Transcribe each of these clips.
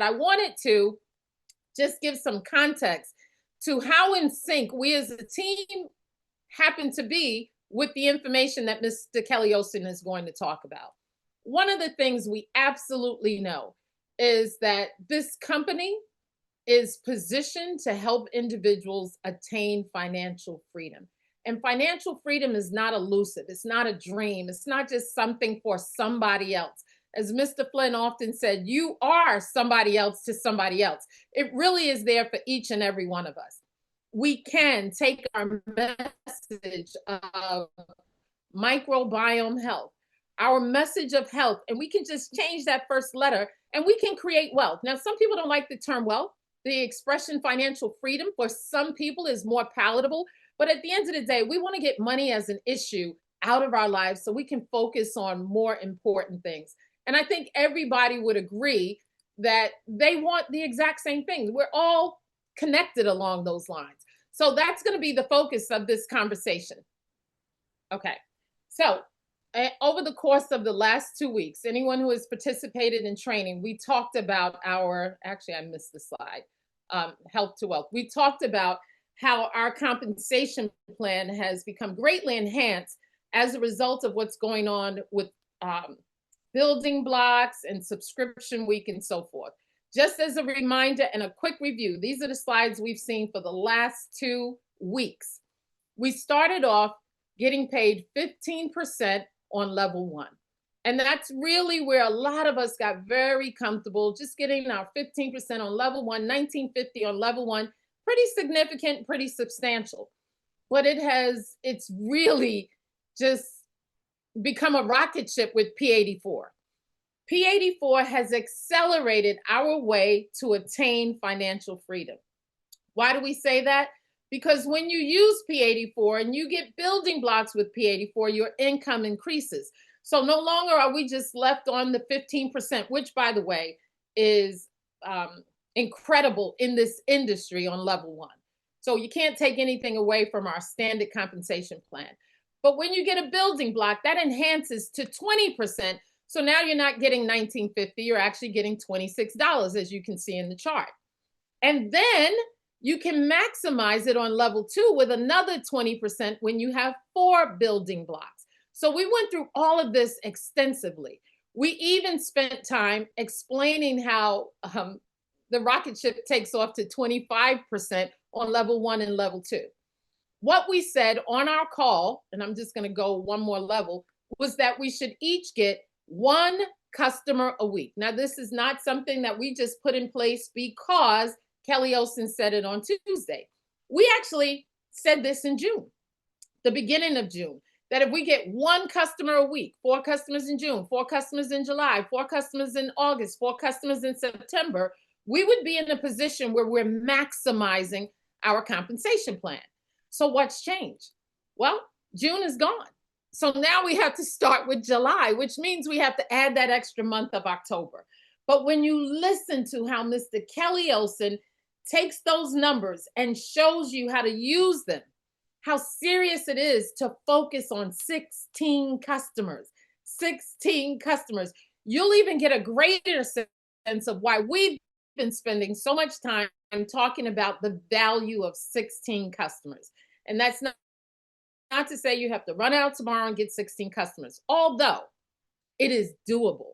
I wanted to just give some context to how in sync we as a team happen to be with the information that Mr. Kelly Olsen is going to talk about. One of the things we absolutely know is that this company is positioned to help individuals attain financial freedom. And financial freedom is not elusive. It's not a dream. It's not just something for somebody else. As Mr. Flynn often said, you are somebody else to somebody else. It really is there for each and every one of us. We can take our message of microbiome health, our message of health, and we can just change that first letter and we can create wealth. Now, some people don't like the term wealth. The expression financial freedom for some people is more palatable. But at the end of the day, we want to get money as an issue out of our lives so we can focus on more important things. And I think everybody would agree that they want the exact same things. We're all connected along those lines. So that's going to be the focus of this conversation. Okay. So over the course of the last 2 weeks, anyone who has participated in training, we talked about actually I missed the slide, health to wealth. We talked about how our compensation plan has become greatly enhanced as a result of what's going on with building blocks and subscription week and so forth. Just as a reminder and a quick review, these are the slides we've seen for the last 2 weeks. We started off getting paid 15% on level 1. And that's really where a lot of us got very comfortable, just getting our 15% on level 1, $19.50 on level 1, pretty significant, pretty substantial. But it's really just become a rocket ship with P84. P84 has accelerated our way to attain financial freedom. Why do we say that? Because when you use P84 and you get building blocks with P84, your income increases. So no longer are we just left on the 15%, which, by the way, is incredible in this industry on level 1. So you can't take anything away from our standard compensation plan. But when you get a building block, that enhances to 20%. So now you're not getting $19.50, you're actually getting $26, as you can see in the chart. And then you can maximize it on level 2 with another 20% when you have 4 building blocks. So we went through all of this extensively. We even spent time explaining how the rocket ship takes off to 25% on level 1 and level 2. What we said on our call, and I'm just going to go one more level, was that we should each get 1 customer a week. Now, this is not something that we just put in place because Kelly Olsen said it on Tuesday. We actually said this in June, the beginning of June, that if we get 1 customer a week, 4 customers in June, 4 customers in July, 4 customers in August, 4 customers in September, we would be in a position where we're maximizing our compensation plan. So what's changed? Well, June is gone. So now we have to start with July, which means we have to add that extra month of October. But when you listen to how Mr. Kelly Olsen takes those numbers and shows you how to use them, how serious it is to focus on 16 customers, 16 customers, you'll even get a greater sense of why we've been spending so much time talking about the value of 16 customers. And that's not to say you have to run out tomorrow and get 16 customers, although it is doable.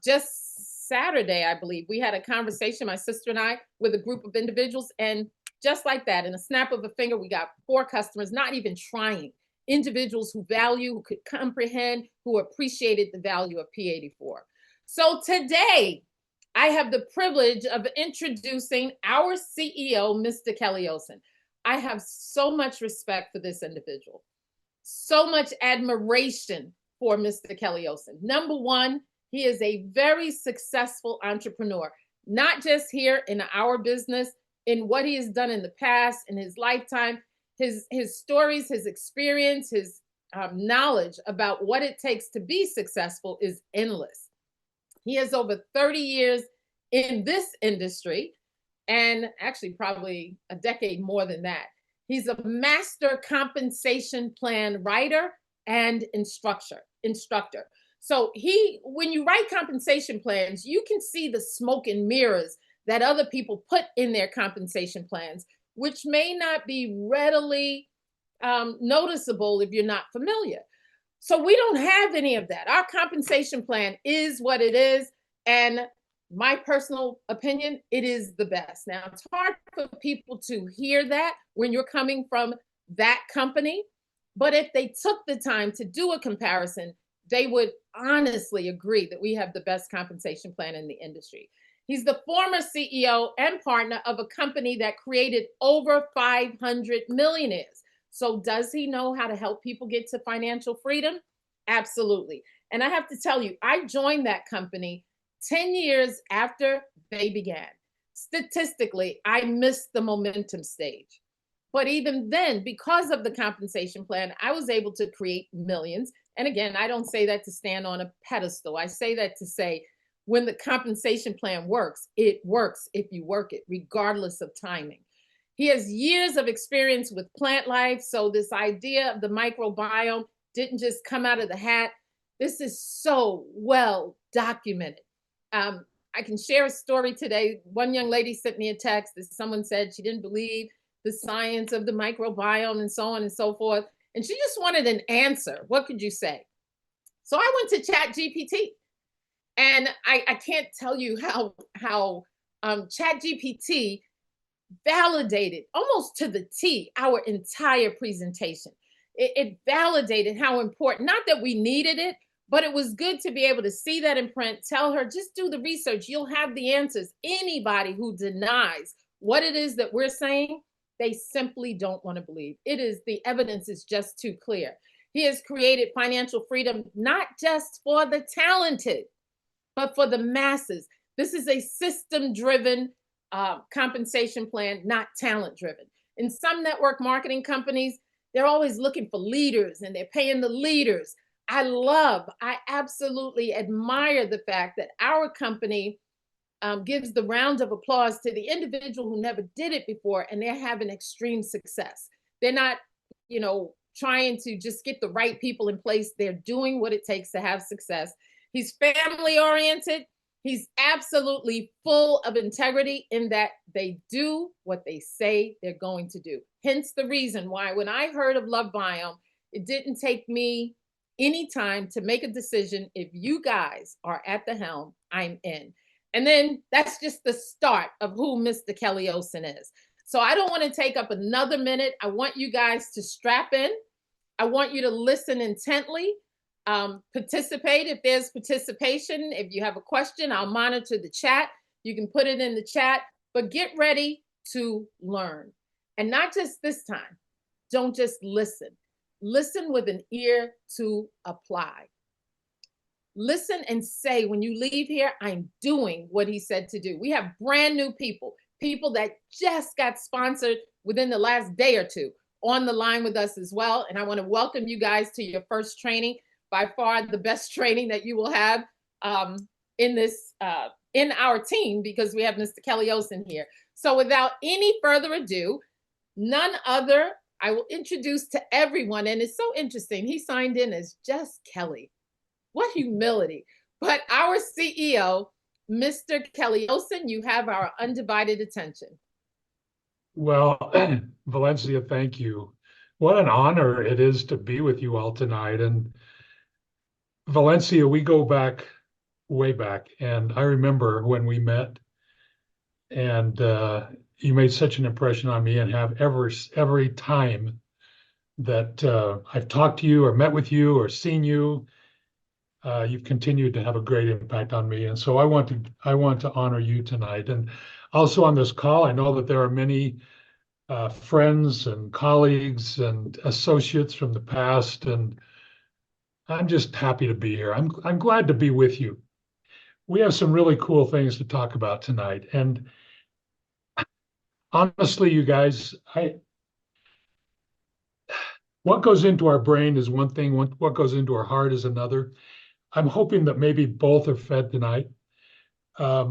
Just Saturday, I believe, we had a conversation, my sister and I, with a group of individuals, and just like that, in a snap of a finger, we got 4 customers, not even trying, individuals who value, who could comprehend, who appreciated the value of P84. So today, I have the privilege of introducing our CEO, Mr. Kelly Olsen. I have so much respect for this individual, so much admiration for Mr. Kelly Olsen. Number one, he is a very successful entrepreneur, not just here in our business, in what he has done in the past, in his lifetime, his stories, his experience, his knowledge about what it takes to be successful is endless. He has over 30 years in this industry, and actually probably a decade more than that. He's a master compensation plan writer and instructor. So when you write compensation plans, you can see the smoke and mirrors that other people put in their compensation plans, which may not be readily noticeable if you're not familiar. So we don't have any of that. Our compensation plan is what it is. And my personal opinion, it is the best. Now, it's hard for people to hear that when you're coming from that company. But if they took the time to do a comparison, they would honestly agree that we have the best compensation plan in the industry. He's the former CEO and partner of a company that created over 500 millionaires. So does he know how to help people get to financial freedom? Absolutely. And I have to tell you, I joined that company 10 years after they began. Statistically, I missed the momentum stage. But even then, because of the compensation plan, I was able to create millions. And again, I don't say that to stand on a pedestal. I say that to say when the compensation plan works, it works if you work it, regardless of timing. He has years of experience with plant life. So this idea of the microbiome didn't just come out of the hat. This is so well documented. I can share a story today. One young lady sent me a text that someone said she didn't believe the science of the microbiome and so on and so forth. And she just wanted an answer. What could you say? So I went to Chat GPT. And I can't tell you how Chat GPT validated almost to the T our entire presentation. It validated how important, not that we needed it, but it was good to be able to see that in print, tell her, just do the research. You'll have the answers. Anybody who denies what it is that we're saying, they simply don't want to believe. The evidence is just too clear. He has created financial freedom, not just for the talented, but for the masses. This is a system-driven compensation plan, not talent-driven. In some network marketing companies, they're always looking for leaders and they're paying the leaders. I absolutely admire the fact that our company gives the round of applause to the individual who never did it before and they're having extreme success. They're not, trying to just get the right people in place. They're doing what it takes to have success. He's family oriented. He's absolutely full of integrity in that they do what they say they're going to do. Hence the reason why when I heard of LoveBiome, it didn't take me any time to make a decision. If you guys are at the helm, I'm in. And then that's just the start of who Mr. Kelly Olsen is. So I don't want to take up another minute. I want you guys to strap in. I want you to listen intently. Participate if there's participation. If you have a question, I'll monitor the chat. You can put it in the chat, but get ready to learn. And not just this time. Don't just listen. Listen with an ear to apply. Listen and say, when you leave here, I'm doing what he said to do. We have brand new people that just got sponsored within the last day or two on the line with us as well. And I want to welcome you guys to your first training. By far the best training that you will have in our team, because we have Mr. Kelly Olsen here. So without any further ado, none other, I will introduce to everyone. And it's so interesting. He signed in as just Kelly. What humility. But our CEO, Mr. Kelly Olsen, you have our undivided attention. Well, Valencia, thank you. What an honor it is to be with you all tonight. And Valencia, we go back way back, and I remember when we met, and you made such an impression on me, and have every time that I've talked to you or met with you or seen you, you've continued to have a great impact on me. And so I want to honor you tonight. And also on this call, I know that there are many friends and colleagues and associates from the past, and I'm just happy to be here. I'm glad to be with you. We have some really cool things to talk about tonight. And honestly, you guys, what goes into our brain is one thing, what goes into our heart is another. I'm hoping that maybe both are fed tonight. I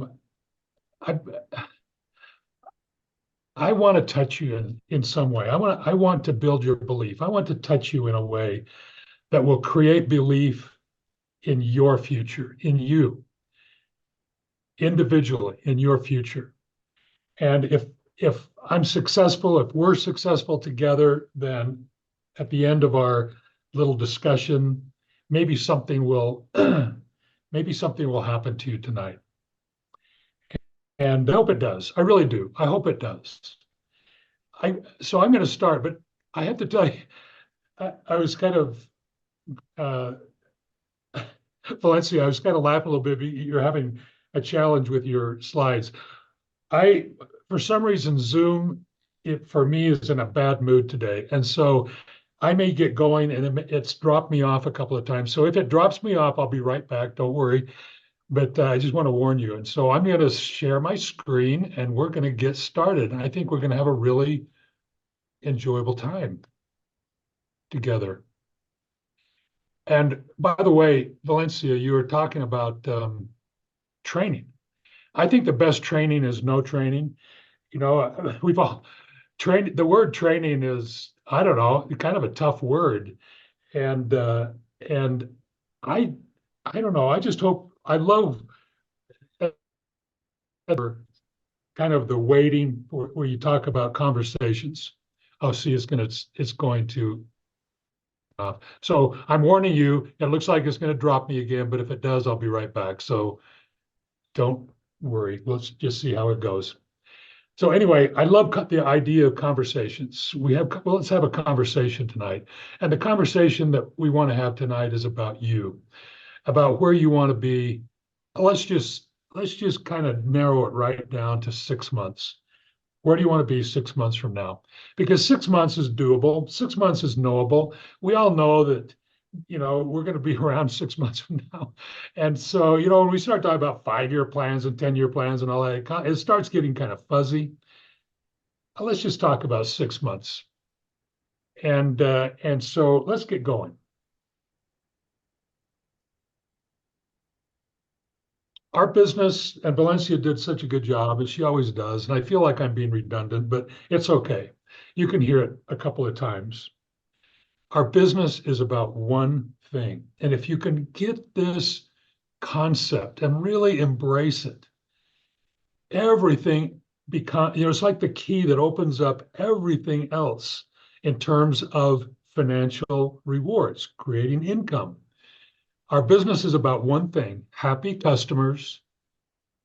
want to touch you in some way. I want to build your belief. I want to touch you in a way that will create belief in your future, in you, individually, in your future. And if I'm successful, if we're successful together, then at the end of our little discussion, maybe something will maybe something will happen to you tonight. And I hope it does. I really do. I hope it does. So I'm going to start, but I have to tell you, I was kind of uh, Valencia, I was kind of laughing a little bit. You're having a challenge with your slides. For some reason, Zoom, for me, is in a bad mood today. And so I may get going and it's dropped me off a couple of times. So if it drops me off, I'll be right back. Don't worry. But I just want to warn you. And so I'm going to share my screen and we're going to get started. And I think we're going to have a really enjoyable time together. And by the way, Valencia, you were talking about training. I think the best training is no training. We've all trained. The word training is, I don't know, kind of a tough word. And I I don't know. I just hope I love kind of the waiting where you talk about conversations. Oh, see, it's going to. So I'm warning you. It looks like it's going to drop me again, but if it does, I'll be right back. So don't worry. Let's just see how it goes. So anyway, I love the idea of conversations. Let's have a conversation tonight. And the conversation that we want to have tonight is about you, about where you want to be. Let's just kind of narrow it right down to 6 months. Where do you want to be 6 months from now? Because 6 months is doable. 6 months is knowable. We all know that, we're going to be around 6 months from now. And so, when we start talking about 5-year plans and 10-year plans and all that, it starts getting kind of fuzzy. Let's just talk about 6 months. And so let's get going. Our business, and Valencia did such a good job, and she always does, and I feel like I'm being redundant, but it's okay. You can hear it a couple of times. Our business is about one thing. And if you can get this concept and really embrace it, everything it's like the key that opens up everything else in terms of financial rewards, creating income. Our business is about one thing: happy customers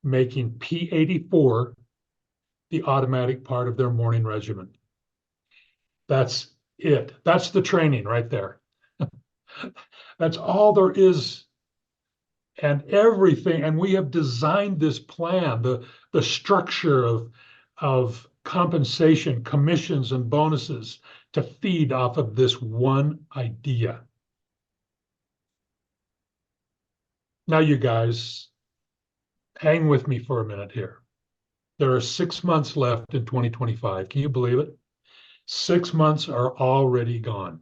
making P84 the automatic part of their morning regimen. That's it. That's the training right there. That's all there is. And everything, and we have designed this plan, the structure of compensation, commissions, and bonuses to feed off of this one idea. Now, you guys, hang with me for a minute here. There are 6 months left in 2025. Can you believe it? 6 months are already gone.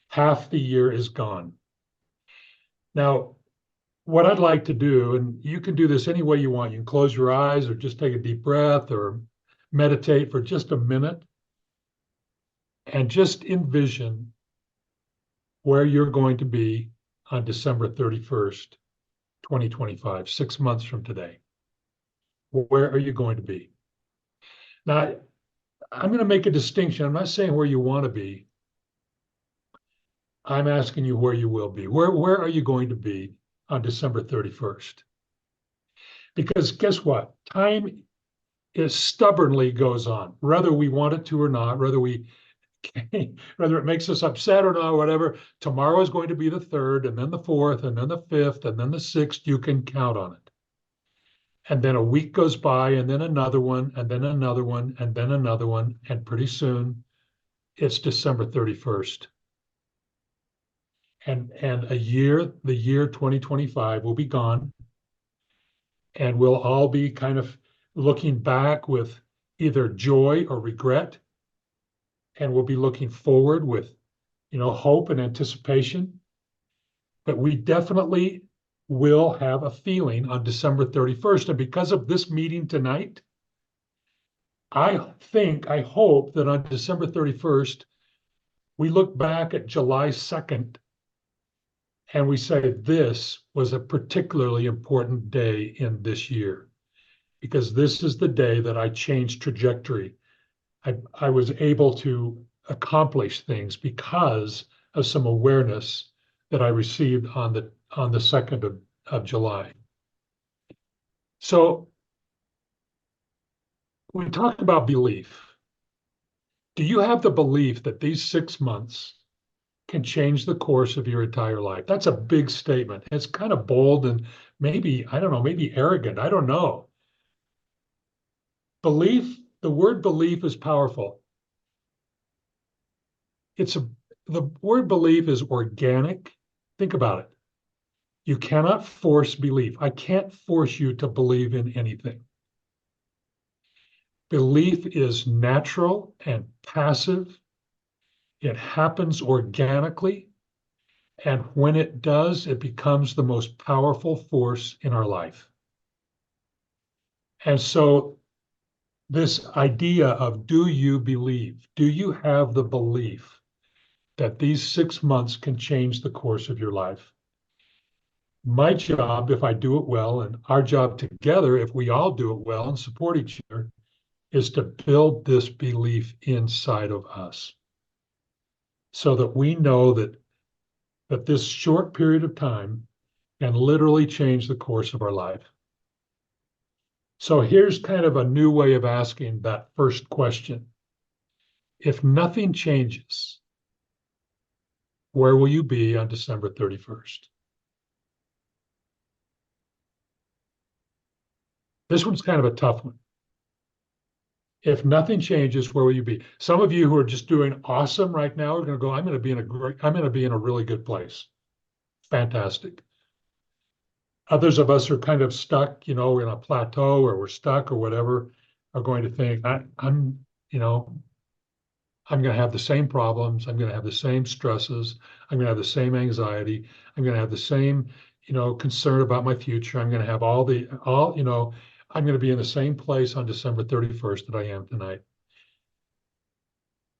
Half the year is gone. Now, what I'd like to do, and you can do this any way you want. You can close your eyes or just take a deep breath or meditate for just a minute and just envision where you're going to be on December 31st, 2025, 6 months from today. Where are you going to be? Now, I'm going to make a distinction. I'm not saying where you want to be. I'm asking you where you will be. Where are you going to be on December 31st? Because guess what? Time is stubbornly goes on, whether we want it to or not, whether it makes us upset or not, whatever. Tomorrow is going to be the 3rd, and then the 4th, and then the 5th, and then the 6th. You can count on it. And then a week goes by, and then another one, and then another one, and then another one, and pretty soon it's December 31st. And the year 2025 will be gone, and we'll all be kind of looking back with either joy or regret, and we'll be looking forward with, hope and anticipation. But we definitely will have a feeling on December 31st. And because of this meeting tonight, I hope that on December 31st, we look back at July 2nd and we say this was a particularly important day in this year because this is the day that I changed trajectory. I was able to accomplish things because of some awareness that I received on the 2nd of July. So when we talk about belief, do you have the belief that these 6 months can change the course of your entire life? That's a big statement. It's kind of bold and maybe, I don't know, maybe arrogant. I don't know. Belief, the word belief is powerful. The word belief is organic. Think about it. You cannot force belief. I can't force you to believe in anything. Belief is natural and passive. It happens organically. And when it does, it becomes the most powerful force in our life. And so this idea of do you believe? Do you have the belief that these 6 months can change the course of your life? My job, if I do it well, and our job together, if we all do it well and support each other, is to build this belief inside of us so that we know that this short period of time can literally change the course of our life. So here's kind of a new way of asking that first question. If nothing changes, where will you be on December 31st? This one's kind of a tough one. If nothing changes, where will you be? Some of you who are just doing awesome right now are going to go, I'm going to be in a really good place. Fantastic. Others of us are kind of stuck, in a plateau or we're stuck or whatever, are going to think, I'm going to have the same problems. I'm going to have the same stresses. I'm going to have the same anxiety. I'm going to have the same, concern about my future. I'm going to have I'm going to be in the same place on December 31st that I am tonight.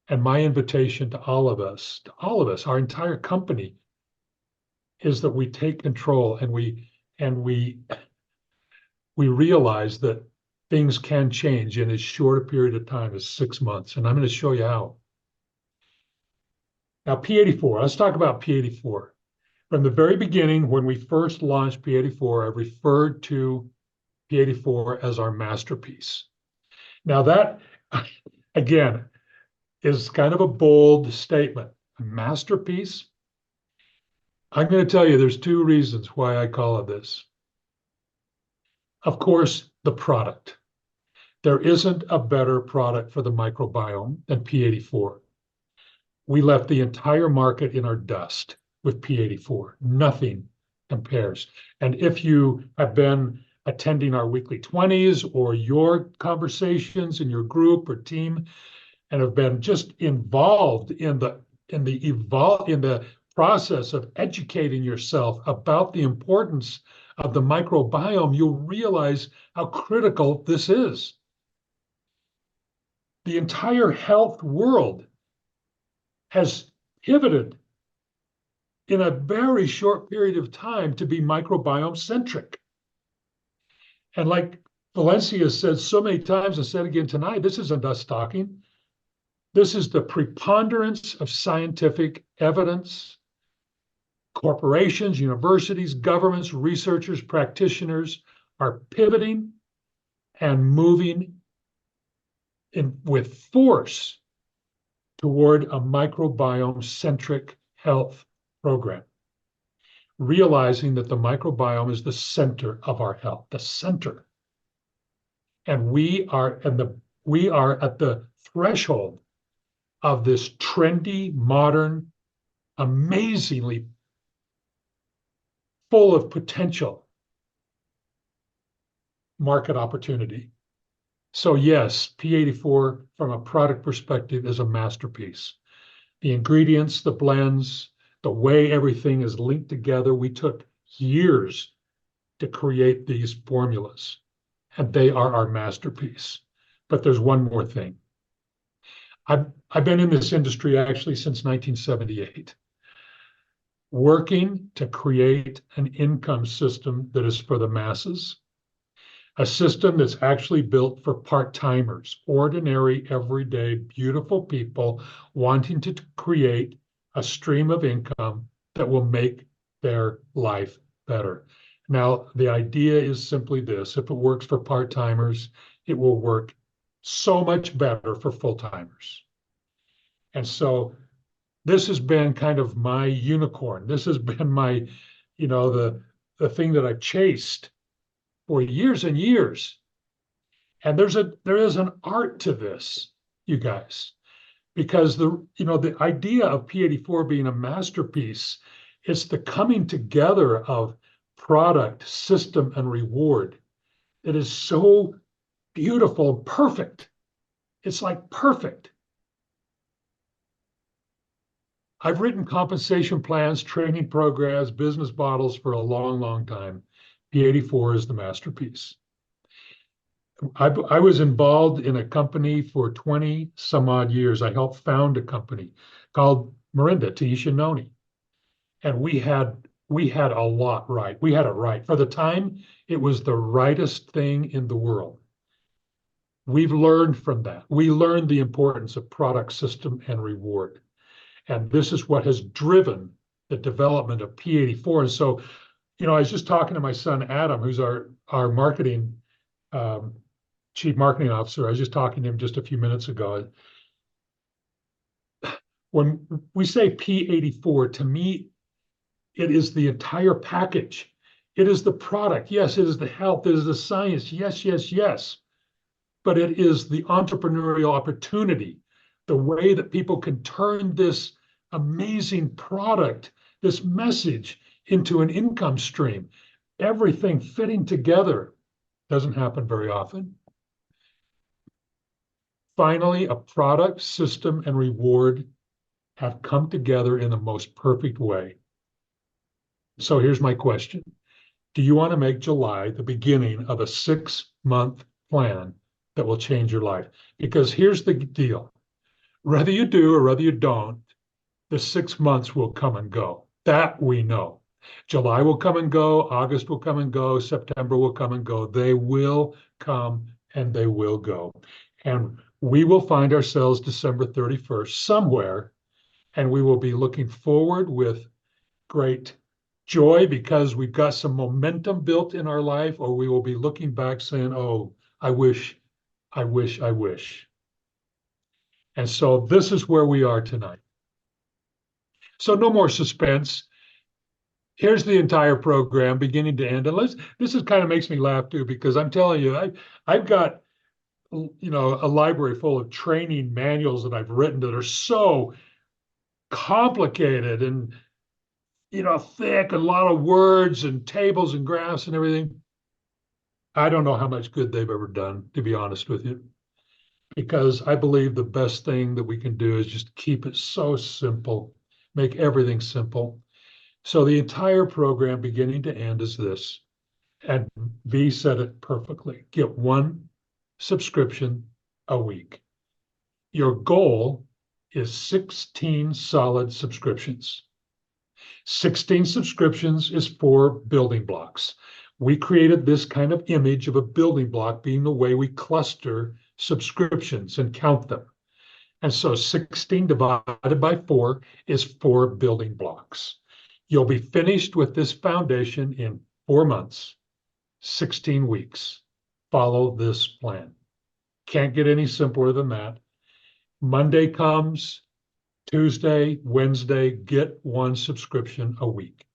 And my invitation to all of us, our entire company, is that we take control and we realize that things can change in as short a period of time as 6 months. And I'm going to show you how. Now, P84, let's talk about P84. From the very beginning, when we first launched P84, I referred to P84 as our masterpiece. Now that, again, is kind of a bold statement. A masterpiece? I'm going to tell you there's two reasons why I call it this. Of course, the product. There isn't a better product for the microbiome than P84. We left the entire market in our dust with P84. Nothing compares. And if you have been attending our weekly 20s or your conversations in your group or team and have been just involved in the process of educating yourself about the importance of the microbiome, you'll realize how critical this is. The entire health world has pivoted in a very short period of time to be microbiome centric. And like Valencia said so many times and said again tonight, this isn't us talking. This is the preponderance of scientific evidence. Corporations, universities, governments, researchers, practitioners are pivoting and moving with force toward a microbiome-centric health program, realizing that the microbiome is the center of our health, the center. And we are at the threshold of this trendy, modern, amazingly full of potential market opportunity. So yes, P84 from a product perspective is a masterpiece. The ingredients, the blends, the way everything is linked together, we took years to create these formulas, and they are our masterpiece. But there's one more thing. I've been in this industry actually since 1978. working to create an income system that is for the masses, a system that's actually built for part-timers, ordinary, everyday, beautiful people wanting to create a stream of income that will make their life better. Now, the idea is simply this: if it works for part-timers, it will work so much better for full-timers. And so this has been kind of my unicorn. This has been my, the thing that I've chased for years and years. And there is an art to this, you guys, because the idea of P84 being a masterpiece is the coming together of product, system, and reward. It is so beautiful, perfect. It's like perfect. I've written compensation plans, training programs, business models for a long, long time. P84 is the masterpiece. I was involved in a company for 20 some odd years. I helped found a company called Marinda Tishanoni. And we had a lot right. We had it right. For the time, it was the rightest thing in the world. We've learned from that. We learned the importance of product, system, and reward. And this is what has driven the development of P84. And so, I was just talking to my son, Adam, who's our marketing chief marketing officer. I was just talking to him just a few minutes ago. When we say P84, to me, it is the entire package. It is the product. Yes, it is the health. It is the science. Yes, yes, yes. But it is the entrepreneurial opportunity, the way that people can turn this amazing product, this message, into an income stream. Everything fitting together doesn't happen very often. Finally, a product, system, and reward have come together in the most perfect way. So here's my question. Do you want to make July the beginning of a 6-month plan that will change your life? Because here's the deal. Whether you do or whether you don't, the 6 months will come and go. That we know. July will come and go. August will come and go. September will come and go. They will come and they will go. And we will find ourselves December 31st somewhere, and we will be looking forward with great joy because we've got some momentum built in our life, or we will be looking back saying, oh, I wish, I wish, I wish. And so this is where we are tonight. So no more suspense. Here's the entire program beginning to end. And this is kind of makes me laugh too, because I'm telling you, I've got a library full of training manuals that I've written that are so complicated and thick, a lot of words and tables and graphs and everything. I don't know how much good they've ever done, to be honest with you, because I believe the best thing that we can do is just keep it so simple, make everything simple. So the entire program, beginning to end, is this. And V said it perfectly. Get one subscription a week. Your goal is 16 solid subscriptions. 16 subscriptions is 4 building blocks. We created this kind of image of a building block being the way we cluster subscriptions and count them. And so 16 divided by 4 is 4 building blocks. You'll be finished with this foundation in 4 months, 16 weeks. Follow this plan. Can't get any simpler than that. Monday comes, Tuesday, Wednesday, get one subscription a week.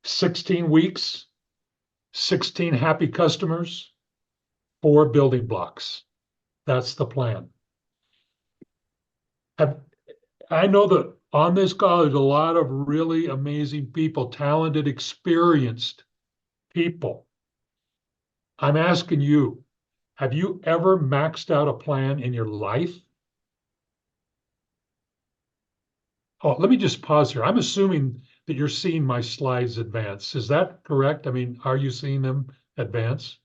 16 weeks, 16 happy customers, 4 building blocks. That's the plan. I know that on this call, there's a lot of really amazing people, talented, experienced people. I'm asking you, have you ever maxed out a plan in your life? Oh, let me just pause here. I'm assuming that you're seeing my slides advance. Is that correct? I mean, are you seeing them advance?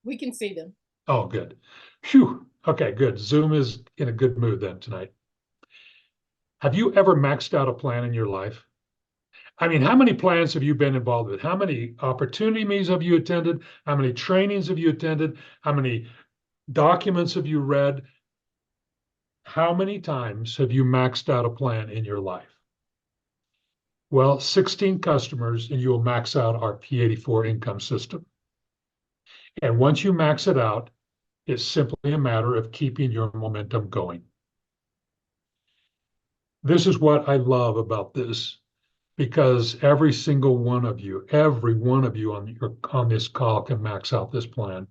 We can see them. Oh, good. Phew. Okay, good. Zoom is in a good mood then tonight. Have you ever maxed out a plan in your life? I mean, how many plans have you been involved with? How many opportunity meetings have you attended? How many trainings have you attended? How many documents have you read? How many times have you maxed out a plan in your life? Well, 16 customers, and you will max out our P84 income system. And once you max it out, it's simply a matter of keeping your momentum going. This is what I love about this, because every single one of you, every one of you on this call can max out this plan.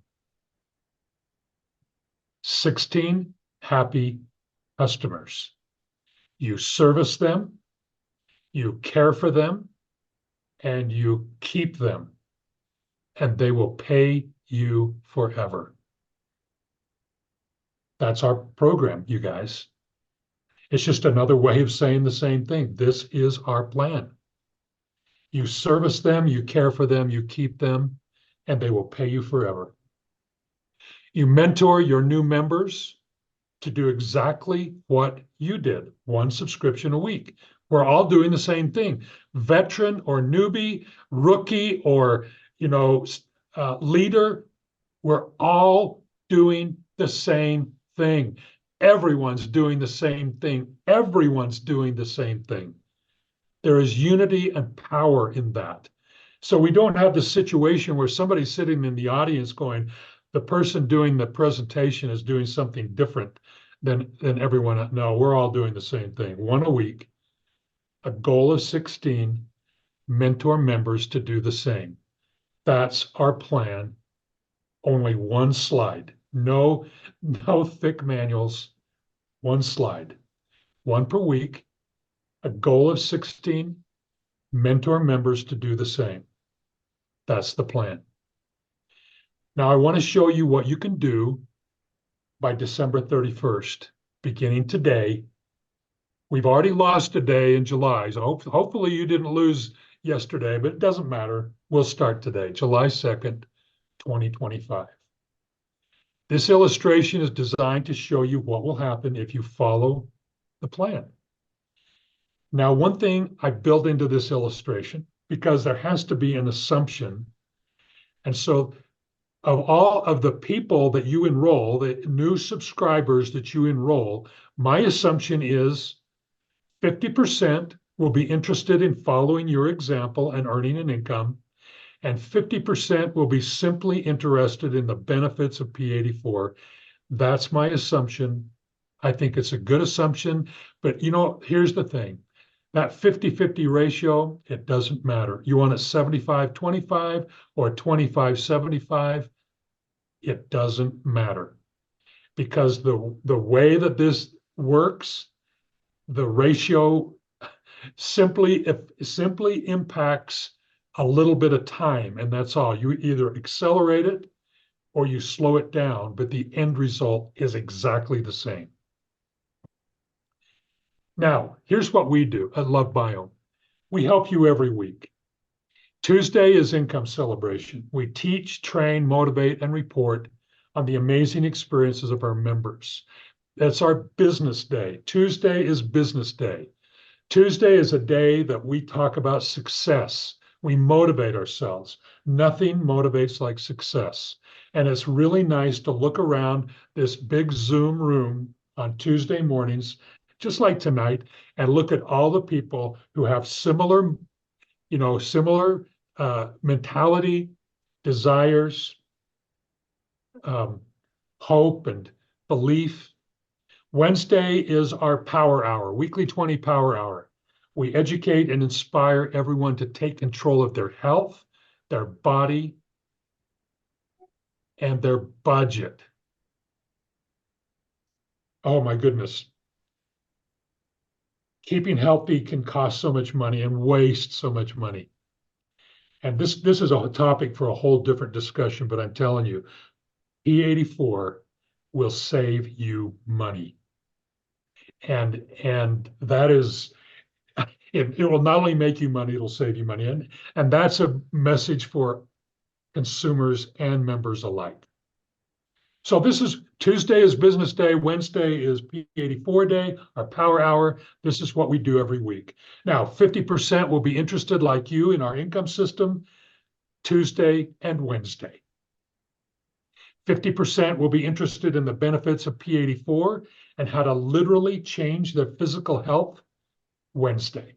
16 happy customers. You service them, you care for them, and you keep them, and they will pay you forever. That's our program, you guys. It's just another way of saying the same thing. This is our plan. You service them, you care for them, you keep them, and they will pay you forever. You mentor your new members to do exactly what you did, one subscription a week. We're all doing the same thing. Veteran or newbie, rookie or leader, we're all doing the same thing. Everyone's doing the same thing. Everyone's doing the same thing. There is unity and power in that. So we don't have the situation where somebody's sitting in the audience going, the person doing the presentation is doing something different than everyone. No, we're all doing the same thing. One a week, a goal of 16, mentor members to do the same. That's our plan. Only one slide. No thick manuals. One slide. One per week, a goal of 16, mentor members to do the same. That's the plan. Now, I want to show you what you can do by December 31st, beginning today. We've already lost a day in July, so hopefully you didn't lose yesterday, but it doesn't matter. We'll start today, July 2nd, 2025. This illustration is designed to show you what will happen if you follow the plan. Now, one thing I built into this illustration, because there has to be an assumption, and so of all of the people that you enroll, the new subscribers that you enroll, my assumption is 50% will be interested in following your example and earning an income, and 50% will be simply interested in the benefits of P84. That's my assumption. I think it's a good assumption, but here's the thing. That 50-50 ratio, it doesn't matter. You want it 75-25 or 25-75, it doesn't matter. Because the way that this works, the ratio simply impacts a little bit of time, and that's all. You either accelerate it or you slow it down, but the end result is exactly the same. Now, here's what we do at LoveBiome. We help you every week. Tuesday is income celebration. We teach, train, motivate, and report on the amazing experiences of our members. That's our business day. Tuesday is business day. Tuesday is a day that we talk about success. We motivate ourselves. Nothing motivates like success. And it's really nice to look around this big Zoom room on Tuesday mornings, just like tonight, and look at all the people who have similar mentality, desires, hope, and belief. Wednesday is our power hour, weekly 20 power hour. We educate and inspire everyone to take control of their health, their body, and their budget. Oh my goodness. Keeping healthy can cost so much money and waste so much money. And this is a topic for a whole different discussion, but I'm telling you, P84 will save you money. And that is, it will not only make you money, it'll save you money. And that's a message for consumers and members alike. So this is Tuesday is business day, Wednesday is P84 day, our power hour. This is what we do every week. Now, 50% will be interested like you in our income system Tuesday and Wednesday. 50% will be interested in the benefits of P84 and how to literally change their physical health Wednesday.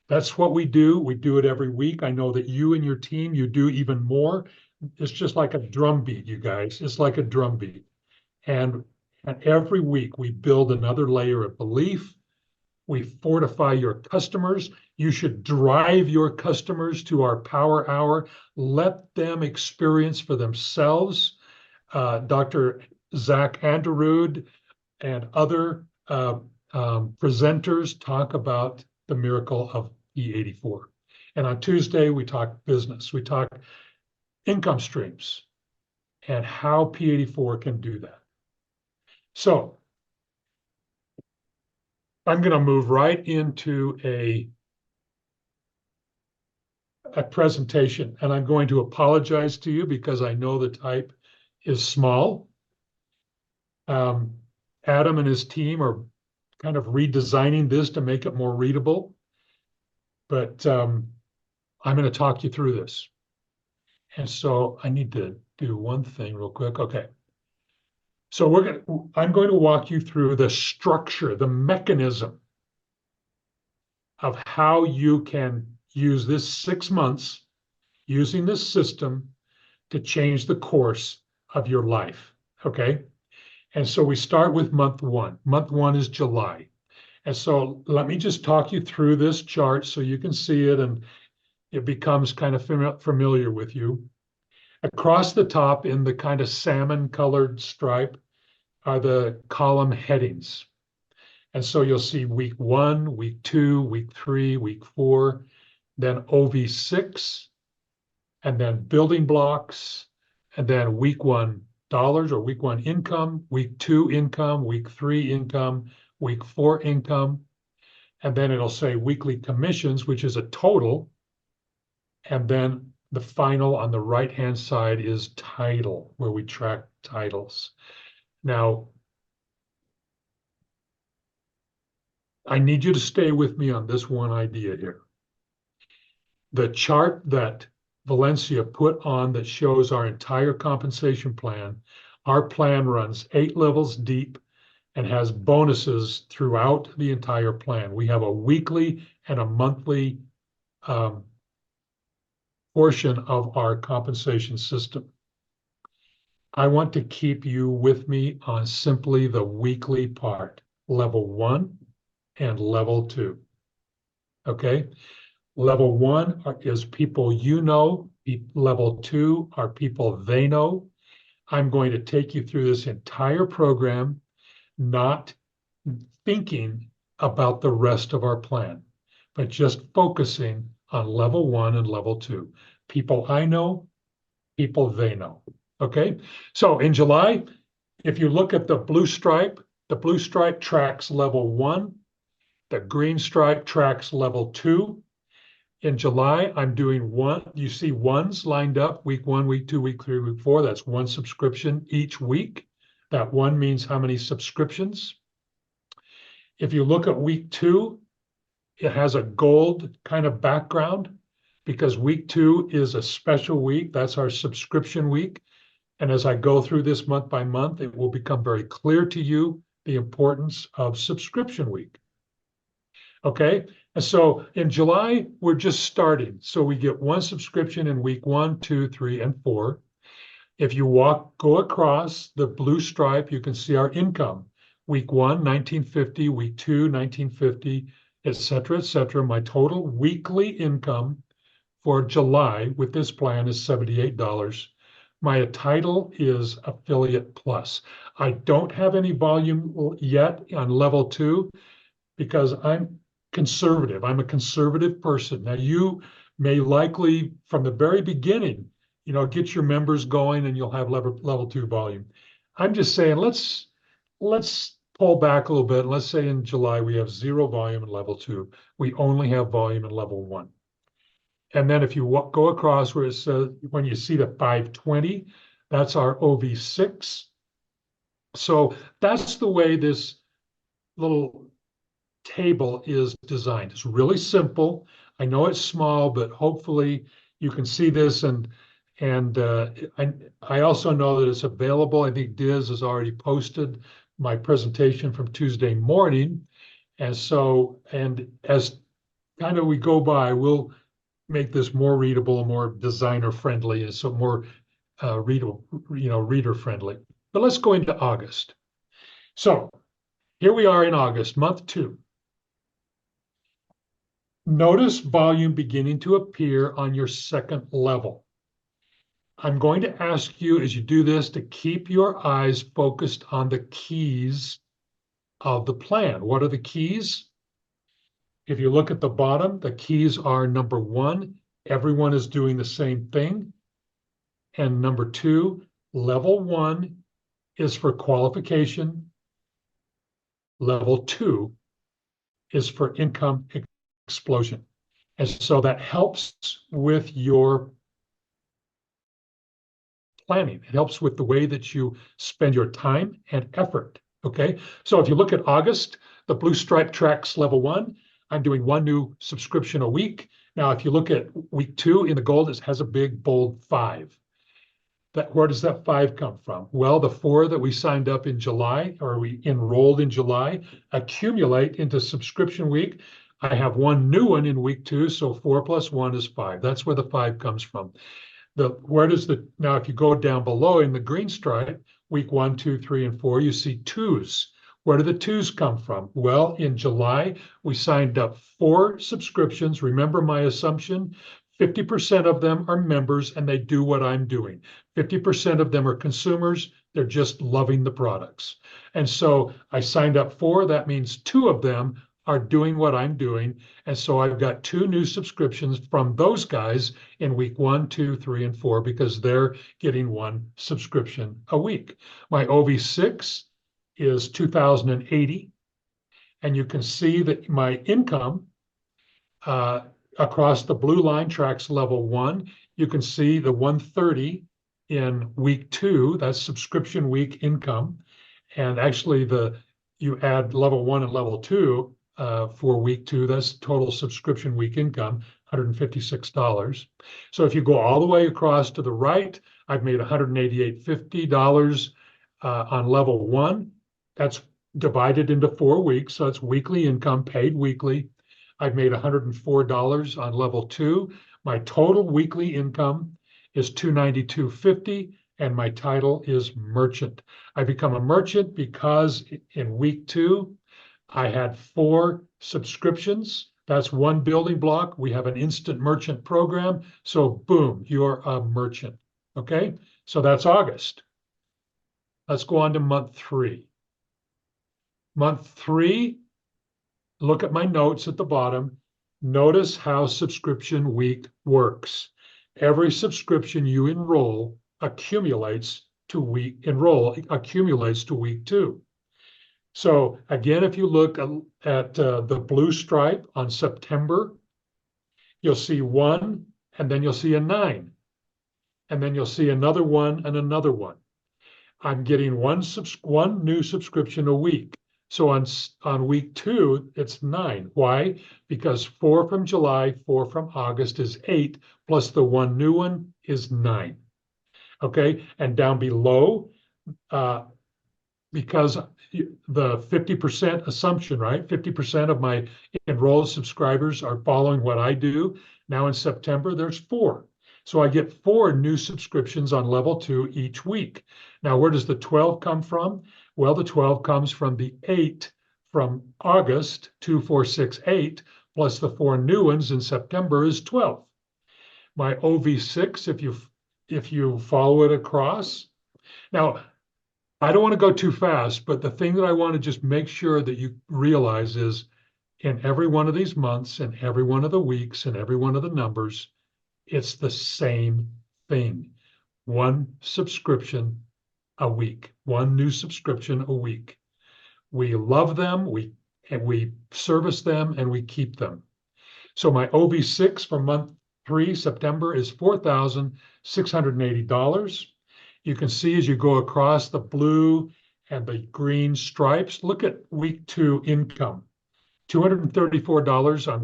That's what we do. We do it every week. I know that you and your team, you do even more. It's just like a drum beat, you guys. It's like a drum beat. And every week we build another layer of belief. We fortify your customers. You should drive your customers to our power hour. Let them experience for themselves. Dr. Zach Anderud and other presenters talk about the miracle of P84. And on Tuesday, we talk business. We talk income streams and how P84 can do that. So I'm going to move right into a presentation, and I'm going to apologize to you because I know the type is small. Adam and his team are kind of redesigning this to make it more readable, but I'm going to talk you through this. And so I need to do one thing real quick. Okay. So I'm going to walk you through the structure, the mechanism of how you can use this 6 months using this system to change the course of your life. Okay. And so we start with month one. Month one is July. And so let me just talk you through this chart so you can see it and it becomes kind of familiar with you. Across the top in the kind of salmon colored stripe are the column headings. And so you'll see week 1, week 2, week 3, week 4, then OV6, and then building blocks, and then week 1 dollars or week 1 income, week 2 income, week 3 income, week 4 income, and then it'll say weekly commissions, which is a total, and then the final on the right-hand side is title, where we track titles. Now, I need you to stay with me on this one idea here. The chart that Valencia put on that shows our entire compensation plan, our plan runs 8 levels deep and has bonuses throughout the entire plan. We have a weekly and a monthly portion of our compensation system. I want to keep you with me on simply the weekly part, level 1 and level 2. Okay? Level 1 is people you know. Level 2 are people they know. I'm going to take you through this entire program, not thinking about the rest of our plan, but just focusing on level 1 and level 2. People I know, people they know. Okay? So in July, if you look at the blue stripe tracks level 1. The green stripe tracks level 2. In July, I'm doing one. You see ones lined up, week 1, week 2, week 3, week 4. That's 1 subscription each week. That 1 means how many subscriptions. If you look at week 2, it has a gold kind of background because week 2 is a special week. That's our subscription week. And as I go through this month by month, it will become very clear to you the importance of subscription week. Okay, and so in July, we're just starting. So we get 1 subscription in week 1, 2, 3, and 4. If you go across the blue stripe, you can see our income. Week 1, 1950, week 2, 1950, et cetera, et cetera. My total weekly income for July with this plan is $78. My title is Affiliate Plus. I don't have any volume yet on level 2 because I'm conservative. I'm a conservative person. Now, you may likely, from the very beginning, get your members going and you'll have level 2 volume. I'm just saying, let's pull back a little bit. Let's say in July, we have 0 volume in level 2. We only have volume in level 1. And then if you go across where it says, when you see the 520, That's our OV6. So that's the way this little table is designed. It's really simple. I know it's small, but hopefully you can see this. And I also know that it's available. I think Diz has already posted my presentation from Tuesday morning. And so, and as kind of we go by, we'll make this more readable, more designer friendly, and so more reader friendly. But let's go into August. So here we are in August, month 2. Notice volume beginning to appear on your second level. I'm going to ask you as you do this to keep your eyes focused on the keys of the plan. What are the keys? If you look at the bottom, the keys are number 1, everyone is doing the same thing. And number 2, level 1 is for qualification. Level 2 is for income explosion. And so that helps with your planning. It helps with the way that you spend your time and effort. Okay. So if you look at August, the blue stripe tracks level 1. I'm doing 1 new subscription a week. Now, if you look at week 2 in the gold, it has a big bold 5. Where does that 5 come from? Well, the 4 that we signed up in July, or we enrolled in July, accumulate into subscription week. I have 1 new one in week 2, so 4 plus 1 is 5. That's where the 5 comes from. Now, if you go down below in the green stripe, week 1, 2, 3, and 4, you see 2s. Where do the 2s come from? Well, in July, we signed up 4 subscriptions. Remember my assumption? 50% of them are members and they do what I'm doing. 50% of them are consumers. They're just loving the products. And so I signed up 4. That means 2 of them are doing what I'm doing. And so I've got 2 new subscriptions from those guys in week 1, 2, 3, and 4, because they're getting 1 subscription a week. My OV6 is 2,080. And you can see that my income across the blue line tracks level 1. You can see the 130 in week 2, that's subscription week income. And actually you add level 1 and level 2 for week 2, that's total subscription week income, $156. So if you go all the way across to the right, I've made $188.50 on level 1. That's divided into 4 weeks, so it's weekly income paid weekly. I've made $104 on level 2. My total weekly income is $292.50, and my title is merchant. I become a merchant because in week 2, I had 4 subscriptions. That's 1 building block. We have an instant merchant program. So boom, you're a merchant. Okay, so that's August. Let's go on to month 3. Month 3, look at my notes at the bottom. Notice how subscription week works. Every subscription you enroll accumulates to week 2. So again, if you look at the blue stripe on September, you'll see 1, and then you'll see a 9. And then you'll see another 1 and another 1. I'm getting one new subscription a week. So on week 2, it's 9. Why? Because 4 from July, 4 from August is 8, plus the 1 new one is 9. Okay, and down below, because the 50% assumption, right? 50% of my enrolled subscribers are following what I do. Now in September, there's 4. So I get 4 new subscriptions on level 2 each week. Now, where does the 12 come from? Well, the 12 comes from the 8 from August, 2, 4, 6, 8, plus the 4 new ones in September is 12. My OV6, if you follow it across. Now, I don't want to go too fast, but the thing that I want to just make sure that you realize is in every one of these months and every one of the weeks and every one of the numbers, it's the same thing. 1 subscription a week, 1 new subscription a week. We love them, we service them, and we keep them. So my OV6 for month 3, September, is $4,680. You can see as you go across the blue and the green stripes, look at week 2 income. $234 on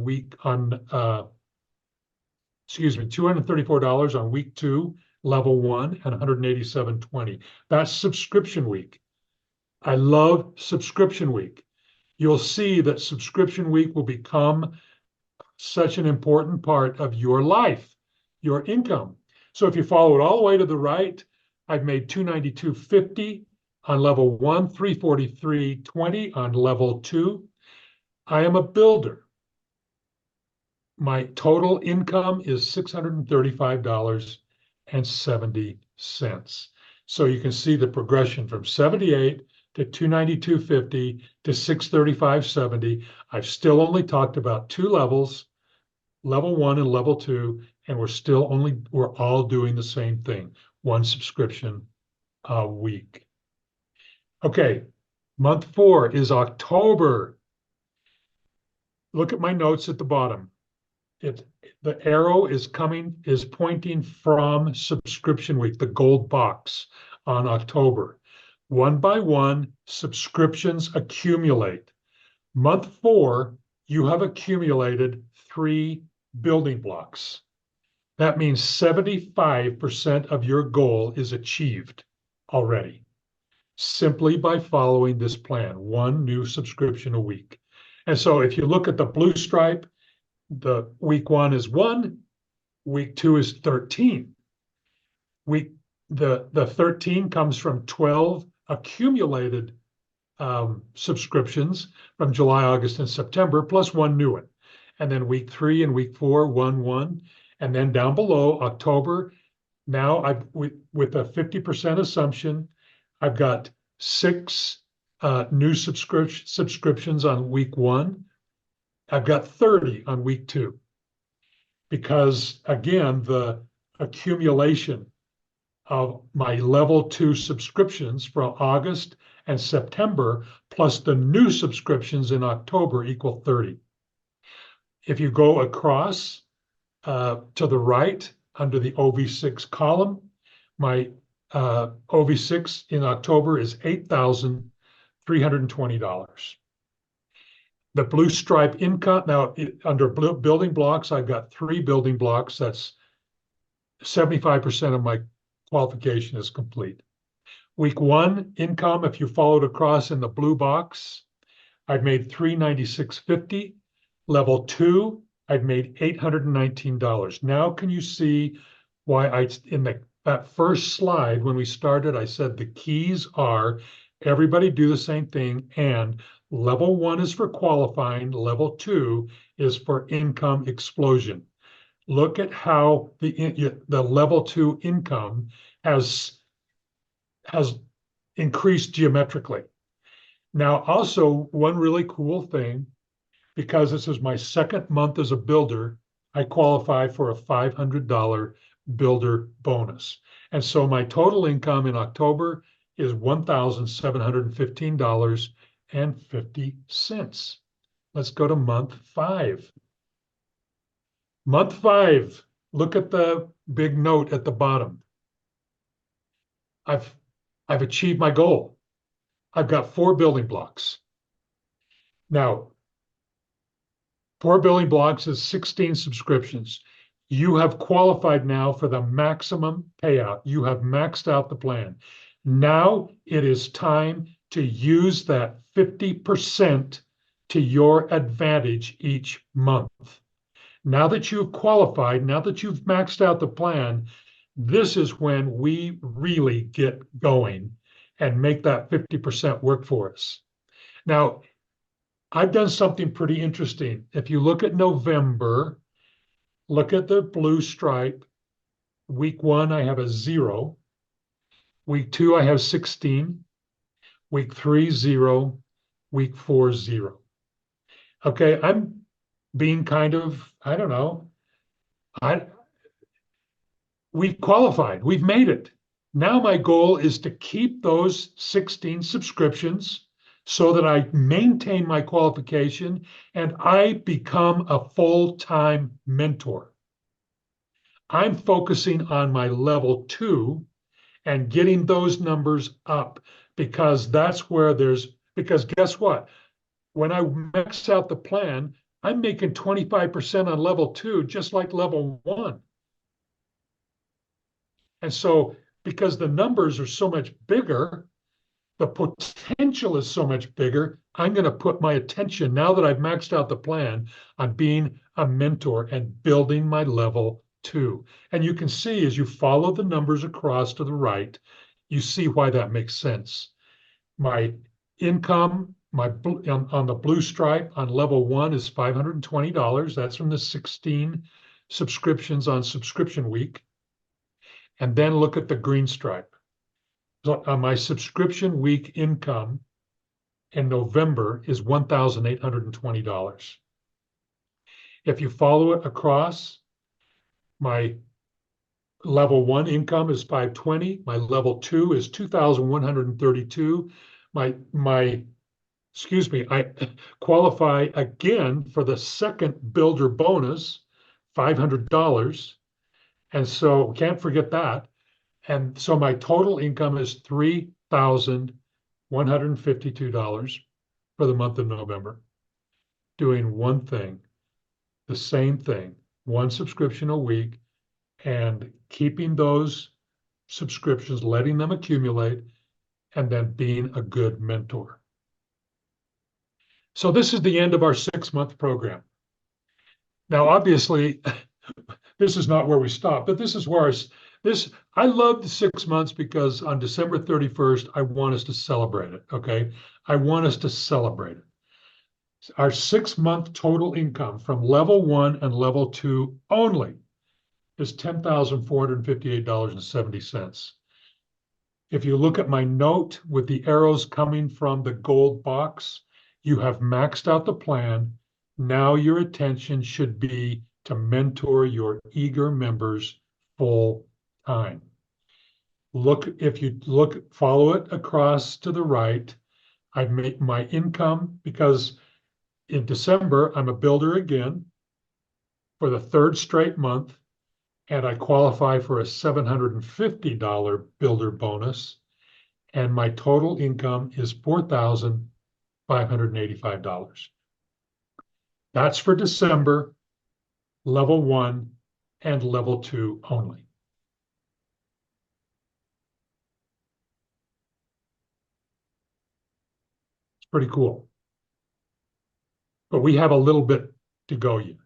$234 on week 2, level 1, and $187.20. That's subscription week. I love subscription week. You'll see that subscription week will become such an important part of your life, your income. So if you follow it all the way to the right, I've made $292.50 on level 1, $343.20 on level 2. I am a builder. My total income is $635.70. So you can see the progression from 78 to 292.50 to 635.70. I've still only talked about 2 levels, level 1 and level 2, and we're all doing the same thing, 1 subscription a week. Okay, month 4 is October. Look at my notes at the bottom. The arrow is pointing from subscription week, the gold box on October. One by one, subscriptions accumulate. Month 4, you have accumulated 3 building blocks. That means 75% of your goal is achieved already, simply by following this plan, 1 new subscription a week. And so if you look at the blue stripe, the week 1 is 1, week 2 is 13. The 13 comes from 12 accumulated subscriptions from July, August, and September, plus 1 new one. And then week 3 and week 4, 1, 1. And then down below, October, now with a 50% assumption, I've got 6 new subscriptions on week 1. I've got 30 on week 2. Because again, the accumulation of my level 2 subscriptions from August and September, plus the new subscriptions in October equal 30. If you go across to the right under the OV6 column, my OV6 in October is $8,320. The blue stripe income, now under building blocks, I've got 3 building blocks. That's 75% of my qualification is complete. Week 1 income, if you followed across in the blue box, I've made $396.50. Level 2, I've made $819. Now can you see why that first slide when we started, I said the keys are everybody do the same thing, and level 1 is for qualifying, level 2 is for income explosion. Look at how the level 2 income has increased geometrically. Now, also one really cool thing, because this is my 2nd month as a builder, I qualify for a $500 builder bonus. And so my total income in October is $1,715.50. Let's go to month 5. Month 5, look at the big note at the bottom. I've achieved my goal. I've got 4 building blocks. Now, 4 building blocks is 16 subscriptions. You have qualified now for the maximum payout. You have maxed out the plan. Now it is time to use that 50% to your advantage each month. Now that you've qualified, now that you've maxed out the plan, this is when we really get going and make that 50% work for us. Now, I've done something pretty interesting. If you look at November, look at the blue stripe. Week 1, I have a 0. Week 2, I have 16. Week 3, 0. Week 4, 0. Okay, I'm being kind of, I don't know. We've qualified. We've made it. Now my goal is to keep those 16 subscriptions so that I maintain my qualification and I become a full-time mentor. I'm focusing on my level 2, and getting those numbers up, because that's where because guess what? When I max out the plan, I'm making 25% on level 2, just like level 1. And so because the numbers are so much bigger, the potential is so much bigger, I'm going to put my attention, now that I've maxed out the plan, on being a mentor and building my level 2. And you can see as you follow the numbers across to the right, you see why that makes sense. My income, on the blue stripe on level 1 is $520. That's from the 16 subscriptions on subscription week. And then look at the green stripe. So my subscription week income in November is $1,820. If you follow it across, my level 1 income is $520. My level 2 is $2,132. I qualify again for the second builder bonus, $500. And so can't forget that. And so my total income is $3,152 for the month of November, doing one thing, the same thing, one subscription a week, and keeping those subscriptions, letting them accumulate, and then being a good mentor. So this is the end of our 6-month program. Now, obviously, this is not where we stop, but this is where I love the 6 months because on December 31st, I want us to celebrate it, okay? I want us to celebrate it. Our 6-month total income from level 1 and level 2 only is $10,458.70. If you look at my note with the arrows coming from the gold box, you have maxed out the plan. Now your attention should be to mentor your eager members full time. Follow it across to the right. I've made my income, because in December, I'm a builder again for the 3rd straight month, and I qualify for a $750 builder bonus, and my total income is $4,585. That's for December, level 1 and level 2 only. It's pretty cool. But we have a little bit to go yet.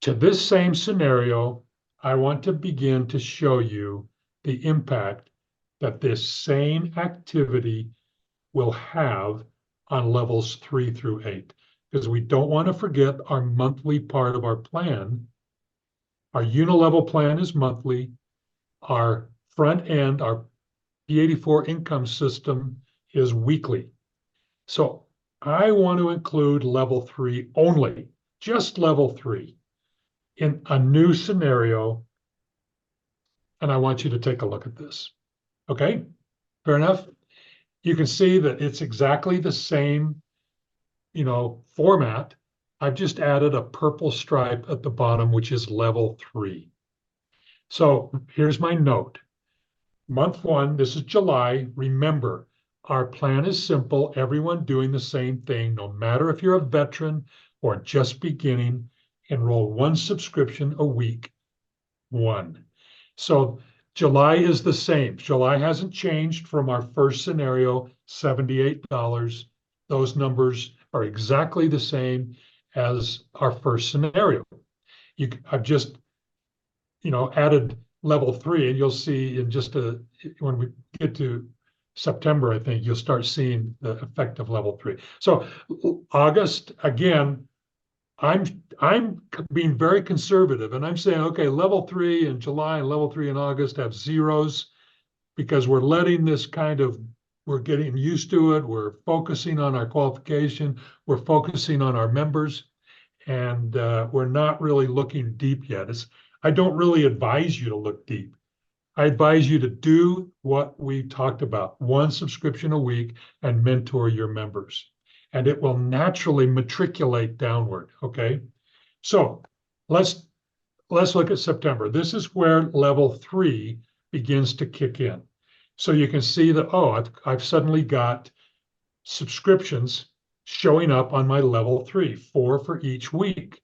To this same scenario, I want to begin to show you the impact that this same activity will have on levels 3 through 8, because we don't want to forget our monthly part of our plan. Our unilevel plan is monthly. Our front end, our P84 income system, is weekly. So I want to include level 3 only, just level 3, in a new scenario. And I want you to take a look at this. Okay, fair enough? You can see that it's exactly the same, format. I've just added a purple stripe at the bottom, which is level 3. So here's my note. Month 1, this is July. Remember, our plan is simple. Everyone doing the same thing, no matter if you're a veteran or just beginning. Enroll 1 subscription a week. 1. So July is the same. July hasn't changed from our first scenario, $78. Those numbers are exactly the same as our first scenario. I've just, added level 3, and you'll see when we get to September, I think you'll start seeing the effect of level 3. So August, again, I'm being very conservative, and I'm saying, okay, level 3 in July and level 3 in August have zeros, because we're letting this we're getting used to it. We're focusing on our qualification. We're focusing on our members, and we're not really looking deep yet. I don't really advise you to look deep. I advise you to do what we talked about, 1 subscription a week, and mentor your members. And it will naturally matriculate downward, okay? So let's look at September. This is where level 3 begins to kick in. So you can see that, oh, I've suddenly got subscriptions showing up on my level 3, 4 for each week.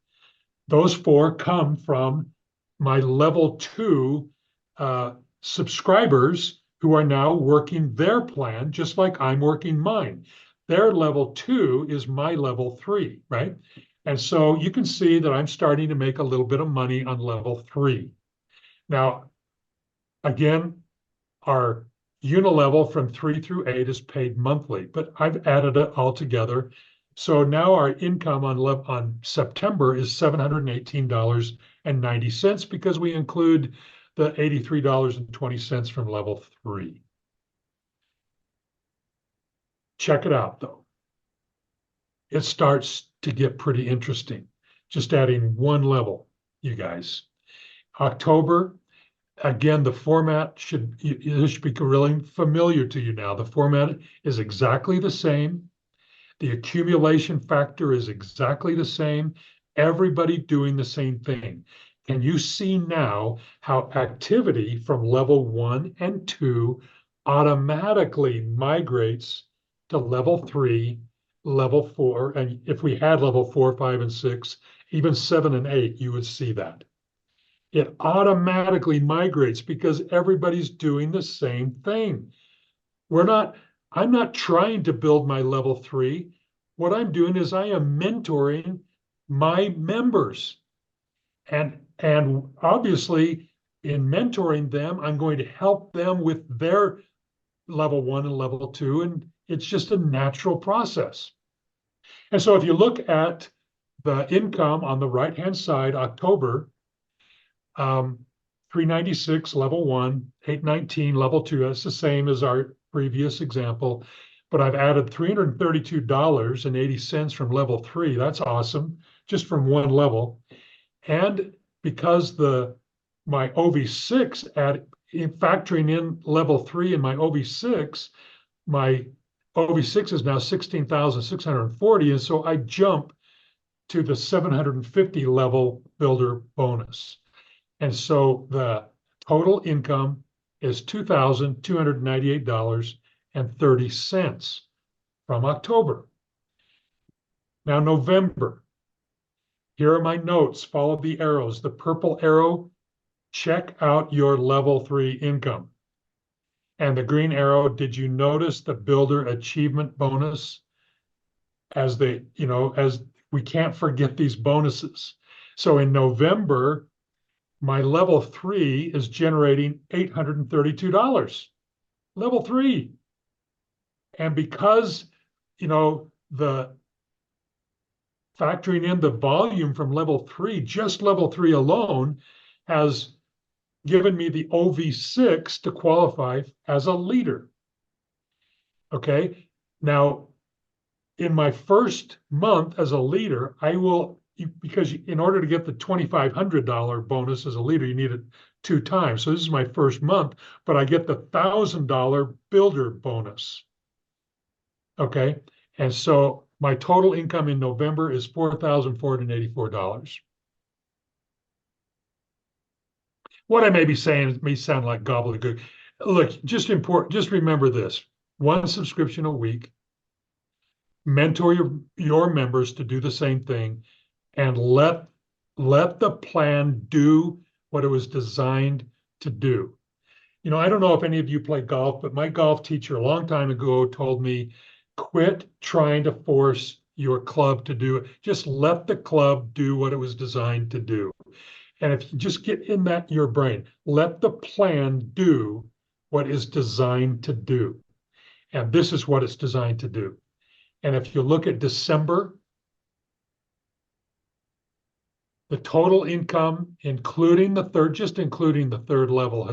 Those 4 come from my level 2 subscribers who are now working their plan just like I'm working mine. Their level 2 is my level 3, right? And so you can see that I'm starting to make a little bit of money on level 3. Now, again, our unilevel from 3 through 8 is paid monthly, but I've added it all together. So now our income on September is $718.90 because we include the $83.20 from level 3. Check it out, though. It starts to get pretty interesting. Just adding one level, you guys. October, again, the format should be really familiar to you now. The format is exactly the same. The accumulation factor is exactly the same. Everybody doing the same thing. Can you see now how activity from level 1 and 2 automatically migrates to level 3, level 4, and if we had level 4, 5, and 6, even 7 and 8, you would see that. It automatically migrates because everybody's doing the same thing. I'm not trying to build my level 3. What I'm doing is I am mentoring my members. And obviously, in mentoring them, I'm going to help them with their level 1 and level 2. And it's just a natural process. And so if you look at the income on the right-hand side, October, 396 level 1, 819 level 2. That's the same as our previous example, but I've added $332.80 from level 3. That's awesome, just from one level. And because my OV6 factoring in level 3 in my OV6 is now 16,640, and so I jump to the 750 level builder bonus. And so the total income is $2,298.30 from October. Now, November. Here are my notes. Follow the arrows. The purple arrow, check out your level 3 income. And the green arrow, did you notice the builder achievement bonus? As we can't forget these bonuses. So in November, my level 3 is generating $832. Level 3. And because, the factoring in the volume from level 3, just level 3 alone has given me the OV6 to qualify as a leader. Okay. Now, in my first month as a leader, because in order to get the $2,500 bonus as a leader, you need it 2 times. So this is my first month, but I get the $1,000 builder bonus. Okay. And so my total income in November is $4,484. What I may be saying may sound like gobbledygook. Look, just remember this: one subscription a week. Mentor your members to do the same thing, and let the plan do what it was designed to do. I don't know if any of you play golf, but my golf teacher a long time ago told me, quit trying to force your club to do it. Just let the club do what it was designed to do. And if you just get in your brain, let the plan do what is designed to do. And this is what it's designed to do. And if you look at December, the total income, including the third level,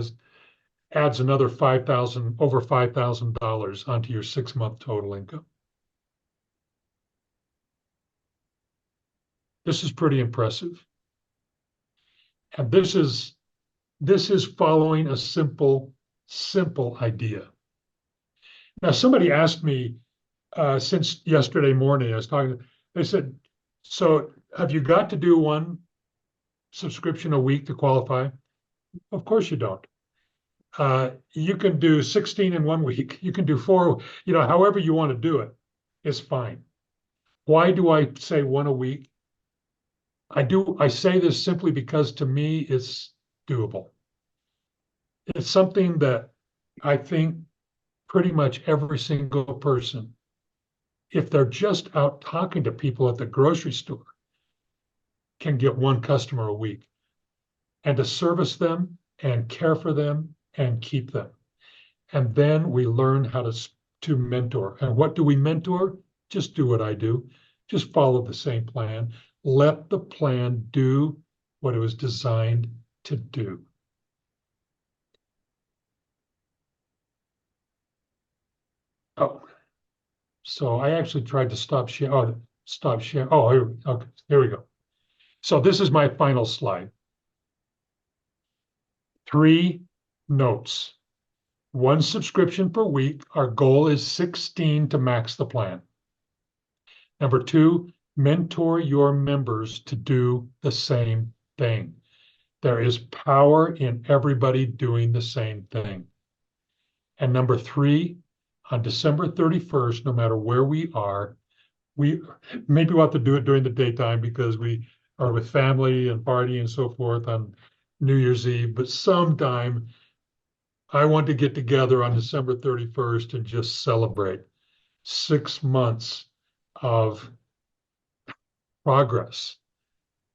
adds another over $5,000 onto your 6-month total income. This is pretty impressive. And this is following a simple idea. Now, somebody asked me since yesterday morning, they said, so have you got to do one subscription a week to qualify? Of course you don't. You can do 16 in 1 week. You can do 4, however you want to do it is fine. Why do I say one a week? I say this simply because to me it's doable. It's something that I think pretty much every single person, if they're just out talking to people at the grocery store, can get one customer a week, and to service them and care for them and keep them. And then we learn how to mentor. And what do we mentor? Just do what I do. Just follow the same plan. Let the plan do what it was designed to do. Oh, so I actually tried to stop share. Oh, stop share. Oh, okay, here we go. So this is my final slide. 3 notes. 1 subscription per week. Our goal is 16 to max the plan. Number 2, mentor your members to do the same thing. There is power in everybody doing the same thing. And number 3, on December 31st, no matter where we are, we maybe we'll have to do it during the daytime because we are with family and party and so forth on New Year's Eve, but sometime I want to get together on December 31st and just celebrate 6 months of progress,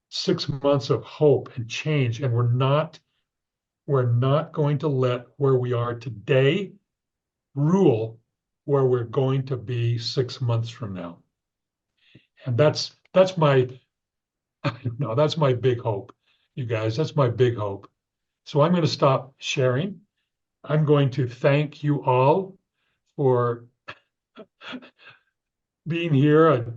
6 months of hope and change. And we're not going to let where we are today rule where we're going to be 6 months from now. And that's my, I don't know, that's my big hope, you guys. That's my big hope. So I'm going to stop sharing. I'm going to thank you all for being here.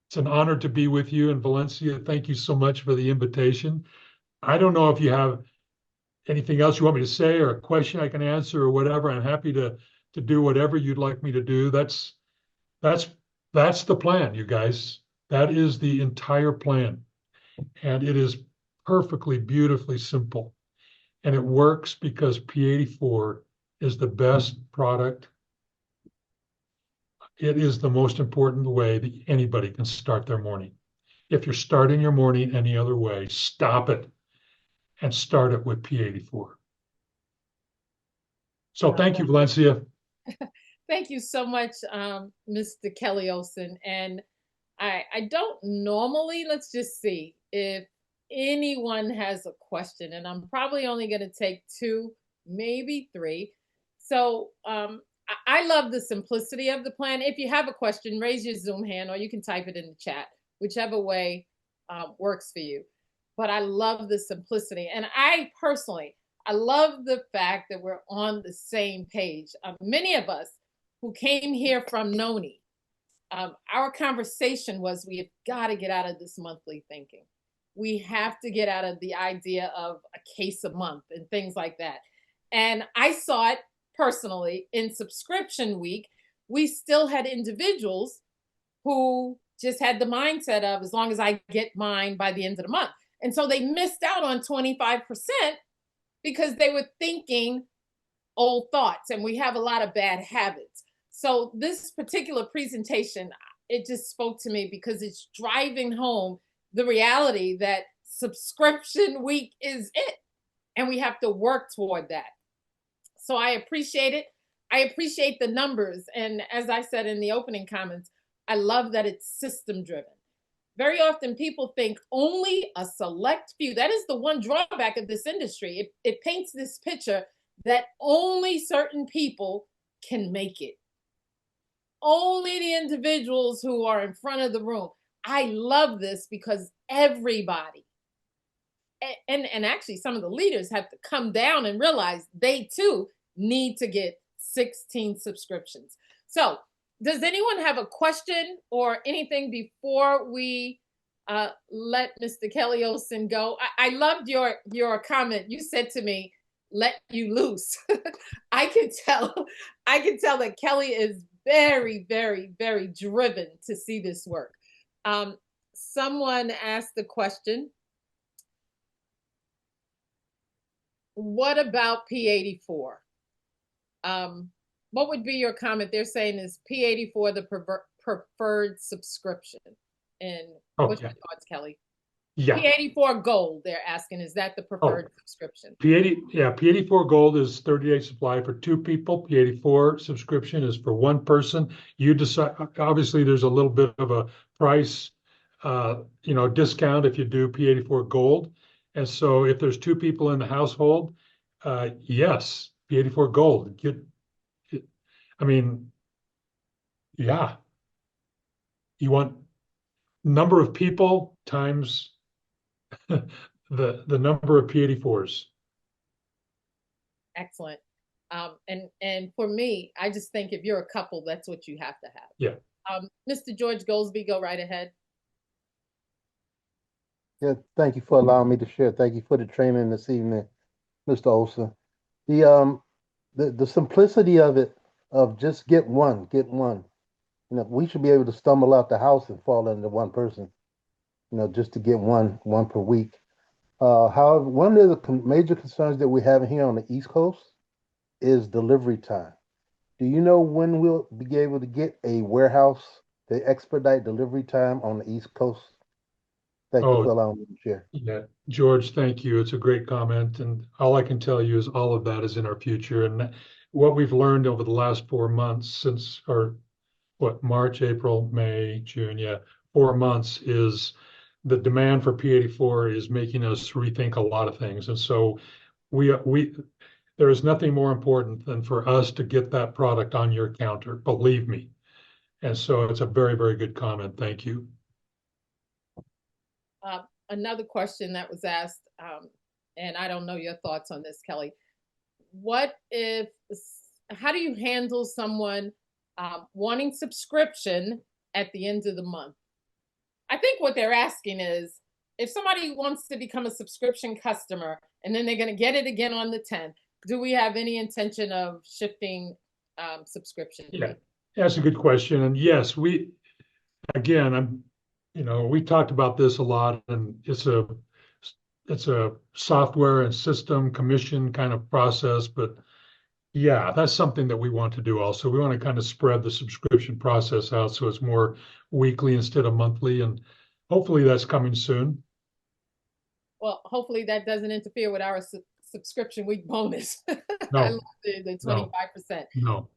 It's an honor to be with you in Valencia. Thank you so much for the invitation. I don't know if you have anything else you want me to say or a question I can answer or whatever. I'm happy to do whatever you'd like me to do. That's the plan, you guys. That is the entire plan. And it is perfectly, beautifully simple. And it works because P84 is the best product. It is the most important way that anybody can start their morning. If you're starting your morning any other way, stop it and start it with P84. So thank you, Valencia. Thank you so much, Mr. Kelly Olsen. And I don't normally, let's just see if anyone has a question, and I'm probably only going to take 2, maybe 3. So I love the simplicity of the plan. If you have a question, raise your Zoom hand or you can type it in the chat, whichever way works for you. But I love the simplicity. And I personally, I love the fact that we're on the same page. Many of us who came here from Noni, our conversation was we have got to get out of this monthly thinking. We have to get out of the idea of a case a month and things like that. And I saw it personally in subscription week. We still had individuals who just had the mindset of as long as I get mine by the end of the month. And so they missed out on 25% because they were thinking old thoughts, and we have a lot of bad habits. So this particular presentation, it just spoke to me because it's driving home the reality that subscription week is it, and we have to work toward that. So I appreciate it. I appreciate the numbers. And as I said in the opening comments, I love that it's system driven. Very often people think only a select few. That is the one drawback of this industry. It paints this picture that only certain people can make it. Only the individuals who are in front of the room. I love this because everybody, and actually some of the leaders have to come down and realize they too need to get 16 subscriptions. So does anyone have a question or anything before we let Mr. Kelly Olsen go? I loved your comment. You said to me, let you loose. I can tell that Kelly is very, very, very driven to see this work. Someone asked the question, what about P84? What would be your comment? They're saying is P84 the preferred subscription? And what's your thoughts, Kelly? Yeah. P84 Gold, they're asking, is that the preferred subscription? P84 Gold is 30-day supply for 2 people. P84 subscription is for 1 person. You decide. Obviously, there's a little bit of a price, discount if you do P84 Gold. And so, if there's 2 people in the household, yes, P84 Gold. Yeah, you want number of people times the number of P84s. Excellent. And for me, I just think if you're a couple, that's what you have to have. Yeah. Mr. George Goldsby, go right ahead. Yeah, thank you for allowing me to share. Thank you for the training this evening, Mr. Olsen. The simplicity of it, of just get one. We should be able to stumble out the house and fall under one person, just to get one per week. However, one of the major concerns that we have here on the East Coast is delivery time. Do you know when we'll be able to get a warehouse to expedite delivery time on the East Coast? Thank you for allowing me to share. Yeah, George, thank you. It's a great comment. And all I can tell you is all of that is in our future. And what we've learned over the last 4 months March, April, May, June, 4 months, is the demand for P84 is making us rethink a lot of things. And so there is nothing more important than for us to get that product on your counter, believe me. And so it's a very, very good comment. Thank you. Another question that was asked, and I don't know your thoughts on this, Kelly. How do you handle someone wanting subscription at the end of the month? I think what they're asking is, if somebody wants to become a subscription customer and then they're going to get it again on the 10th, do we have any intention of shifting subscription? Yeah, that's a good question. And yes, we talked about this a lot, and it's a software and system commission kind of process, but yeah, that's something that we want to do also. We want to kind of spread the subscription process out so it's more weekly instead of monthly, and hopefully that's coming soon. Well, hopefully that doesn't interfere with our subscription week bonus. No, I love the 25%. No.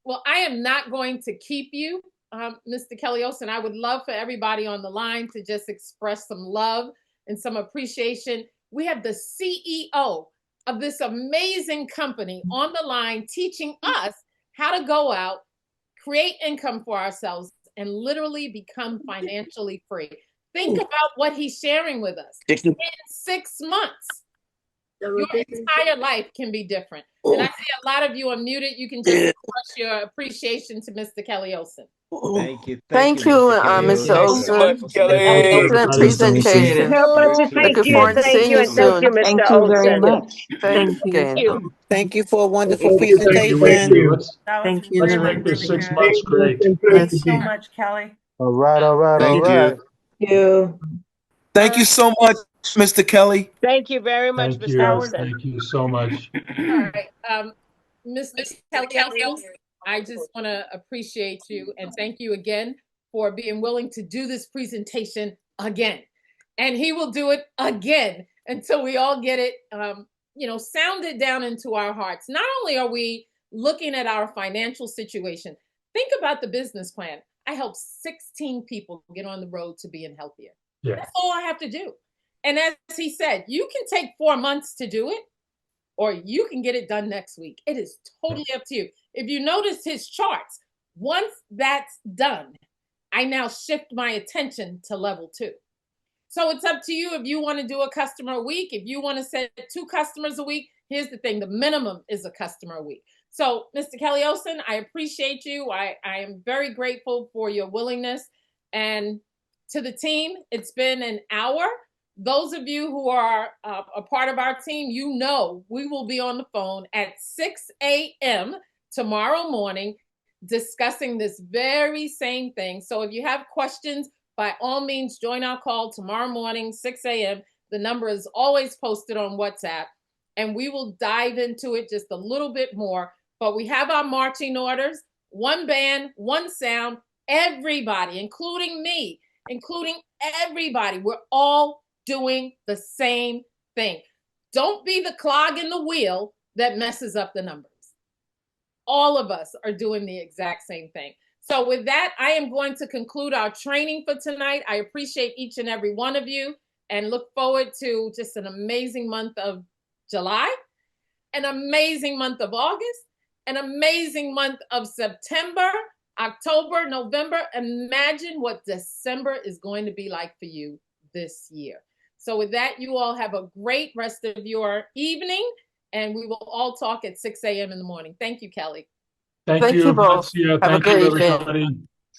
Well, I am not going to keep you, Mr. Kelly Olsen. I would love for everybody on the line to just express some love and some appreciation. We have the CEO of this amazing company on the line teaching us how to go out, create income for ourselves, and literally become financially free. Think about what he's sharing with us. In 6 months, your entire life can be different. And I see a lot of you are muted. You can just express your appreciation to Mr. Kelly Olsen. Thank you. Thank you, Mr. Olsen. Excellent presentation. Looking forward to seeing you soon. Thank you very much. Thanks again. Thank you for a wonderful Thank you. presentation. Let's make this 6 months great. Thank you so much, Kelly. All right. Thank you. Thank you. Thank you so much, Mr. Kelly. Thank you very much, Thank Mr. you. Olsen. Thank you so much. All right. Mr. Kelly Olsen, I just want to appreciate you and thank you again for being willing to do this presentation again. And he will do it again until we all get it, sounded down into our hearts. Not only are we looking at our financial situation, think about the business plan. I helped 16 people get on the road to being healthier. Yeah. That's all I have to do. And as he said, you can take 4 months to do it, or you can get it done next week. It is totally up to you. If you notice his charts, once that's done, I now shift my attention to level 2. So it's up to you if you want to do a customer a week. If you want to set 2 customers a week, here's the thing, the minimum is a customer a week. So Mr. Kelly Olsen, I appreciate you. I am very grateful for your willingness. And to the team, it's been an hour. Those of you who are a part of our team, we will be on the phone at 6 a.m. tomorrow morning discussing this very same thing. So if you have questions, by all means, join our call tomorrow morning, 6 a.m. The number is always posted on WhatsApp. and we will dive into it just a little bit more. But we have our marching orders, one band, one sound, everybody, including me, including everybody. We're all doing the same thing. Don't be the clog in the wheel that messes up the numbers. All of us are doing the exact same thing. So with that, I am going to conclude our training for tonight. I appreciate each and every one of you and look forward to just an amazing month of July, an amazing month of August, an amazing month of September, October, November. Imagine what December is going to be like for you this year. So with that, you all have a great rest of your evening, and we will all talk at 6 a.m. in the morning. Thank you, Kelly. Thank Thank you, you both. Valencia. Have a Thank you, great evening. everybody.